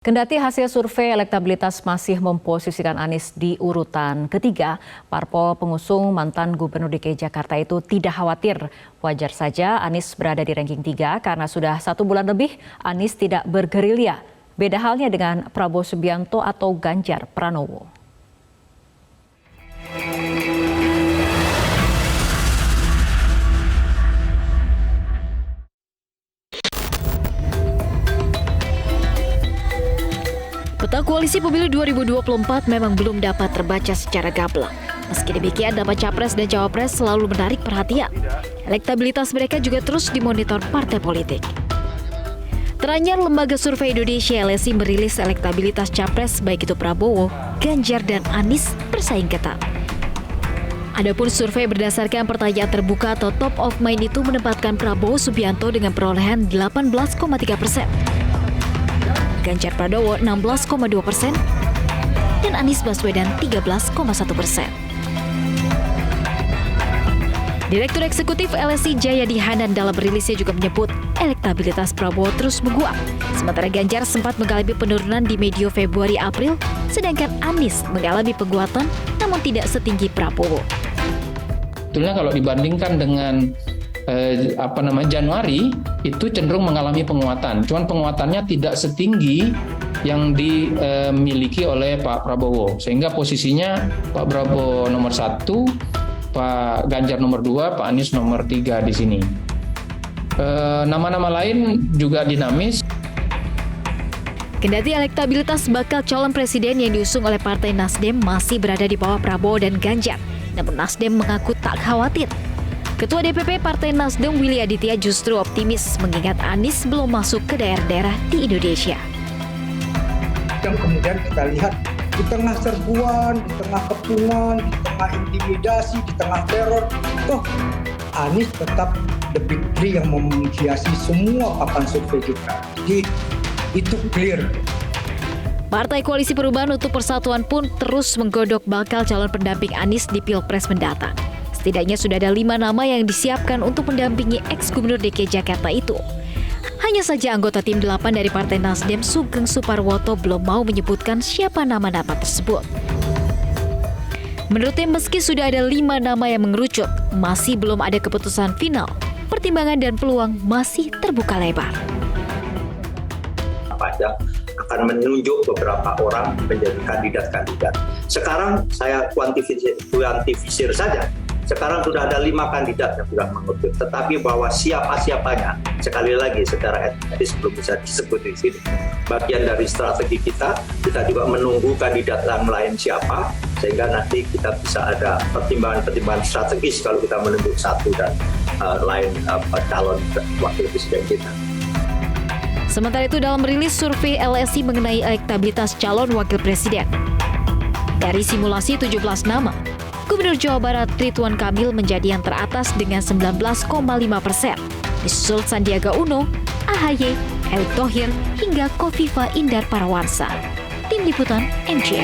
Kendati hasil survei elektabilitas masih memposisikan Anies di urutan ketiga, parpol pengusung mantan Gubernur DKI Jakarta itu tidak khawatir. Wajar saja Anies berada di ranking 3 karena sudah 1 bulan lebih Anies tidak bergerilya. Beda halnya dengan Prabowo Subianto atau Ganjar Pranowo. Peta koalisi pemilu 2024 memang belum dapat terbaca secara gamblang. Meski demikian, nama capres dan cawapres selalu menarik perhatian. Elektabilitas mereka juga terus dimonitor partai politik. Teranyar Lembaga Survei Indonesia LSI merilis elektabilitas capres baik itu Prabowo, Ganjar, dan Anies bersaing ketat. Adapun survei berdasarkan pertanyaan terbuka atau top of mind itu menempatkan Prabowo Subianto dengan perolehan 18,3%. Ganjar Pranowo 16,2% dan Anies Baswedan 13,1%. Direktur Eksekutif LSI Jayadi Hanan dalam rilisnya juga menyebut elektabilitas Prabowo terus menguat. Sementara Ganjar sempat mengalami penurunan di medio Februari-April, sedangkan Anies mengalami penguatan namun tidak setinggi Prabowo. Sebetulnya kalau dibandingkan dengan Januari itu cenderung mengalami penguatan. Cuman penguatannya tidak setinggi yang dimiliki oleh Pak Prabowo. Sehingga posisinya Pak Prabowo nomor 1, Pak Ganjar nomor 2, Pak Anies nomor 3 di sini. Nama-nama lain juga dinamis. Kendati elektabilitas bakal calon presiden yang diusung oleh Partai Nasdem masih berada di bawah Prabowo dan Ganjar, namun Nasdem mengaku tak khawatir. Ketua DPP Partai Nasdem Willy Aditya justru optimis mengingat Anies belum masuk ke daerah-daerah di Indonesia. Yang kemudian kita lihat di tengah serbuan, di tengah kepungan, di tengah intimidasi, di tengah teror, toh Anies tetap the big three yang menghiasi semua papan survei kita. Jadi itu clear. Partai Koalisi Perubahan untuk Persatuan pun terus menggodok bakal calon pendamping Anies di Pilpres mendatang. Setidaknya sudah ada 5 nama yang disiapkan untuk mendampingi ex-gubernur DKI Jakarta itu. Hanya saja anggota tim 8 dari Partai Nasdem Sugeng Suparwoto belum mau menyebutkan siapa nama-nama tersebut. Menurutnya meski sudah ada 5 nama yang mengerucut, masih belum ada keputusan final. Pertimbangan dan peluang masih terbuka lebar. Panjang akan menunjuk beberapa orang menjadi kandidat-kandidat. Sekarang saya kuantifisir saja. Sekarang sudah ada 5 kandidat yang sudah mengerucut, tetapi bahwa siapa-siapanya, sekali lagi secara etis belum bisa disebut di sini. Bagian dari strategi kita juga menunggu kandidat yang lain siapa, sehingga nanti kita bisa ada pertimbangan-pertimbangan strategis kalau kita menunjuk satu dan lain calon wakil presiden kita. Sementara itu dalam rilis survei LSI mengenai elektabilitas calon wakil presiden. Dari simulasi 17 nama, Gubernur Jawa Barat Ridwan Kamil menjadi yang teratas dengan 19,5%. Disusul Sandiaga Uno, AHY, Erick Thohir, hingga Kofifa Indar Parawansa. Tim Liputan NCR.